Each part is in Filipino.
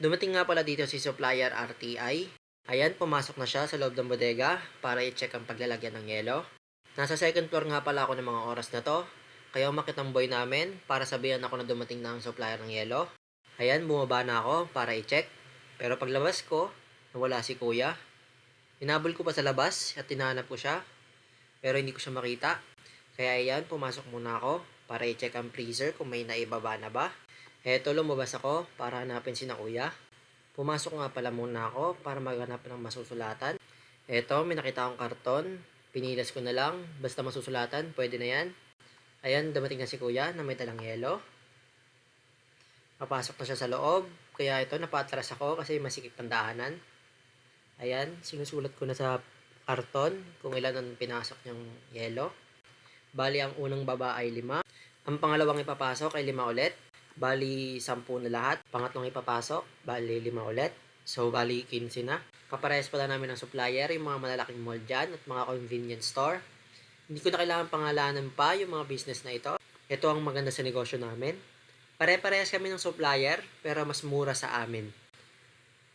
Dumating nga pala dito si supplier RTI. Ayan, pumasok na siya sa loob ng bodega para i-check ang paglalagyan ng yelo. Nasa second floor nga pala ako ng mga oras na to. Kaya umakit ang boy namin para sabihan ako na dumating na ang supplier ng yelo. Ayan, bumaba na ako para i-check. Pero paglabas ko, nawala si kuya. Hinabol ko pa sa labas at tinahanap ko siya. Pero hindi ko siya makita. Kaya ayan, pumasok muna ako para i-check ang freezer kung may naibaba na ba. Eto, lumabas ako para hanapin si na kuya. Pumasok nga pala muna ako para maghanap ng masusulatan. Eto, may nakita akong karton. Pinilas ko na lang. Basta masusulatan, pwede na yan. Ayan, dumating na si kuya na may dalang yelo. Papasok na siya sa loob. Kaya ito, napatras ako kasi masikip ang daanan. Ayan, sinusulat ko na sa karton kung ilan ang pinasok niyang yelo. Bali, ang unang baba ay 5. Ang pangalawang ipapasok ay 5 ulit. Bali, 10 na lahat. Pangatlong ipapasok, bali 5 ulit. So, bali 15 na. Kaparehas pala namin ng supplier, yung mga malalaking mall dyan at mga convenience store. Hindi ko na kailangan pangalanan pa yung mga business na ito. Ito ang maganda sa negosyo namin. Pare-parehas kami ng supplier, pero mas mura sa amin.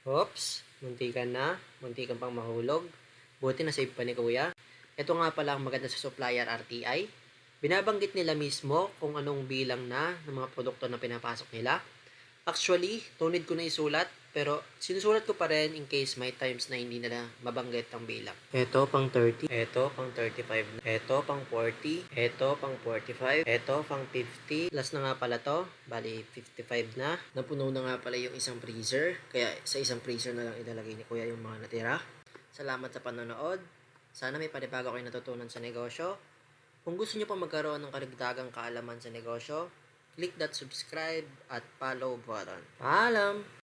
Oops, muntikan na. Muntikan pang mahulog. Buti na save pa ni kuya. Ito nga pala ang maganda sa supplier RTI. Binabanggit nila mismo kung anong bilang na ng mga produkto na pinapasok nila. Actually, no need ko na isulat, pero sinusulat ko pa rin in case may times na hindi nila mabanggit ang bilang. Ito pang 30, ito pang 35, ito pang 40, ito pang 45, ito pang 50. Last na nga pala to, bali 55 na. Napuno na nga pala yung isang freezer, kaya sa isang freezer na lang ilalagay ni kuya yung mga natira. Salamat sa panonood. Sana may panibago kayo natutunan sa negosyo. Kung gusto nyo pa magkaroon ng karagdagang kaalaman sa negosyo, click that subscribe at follow button. Paalam!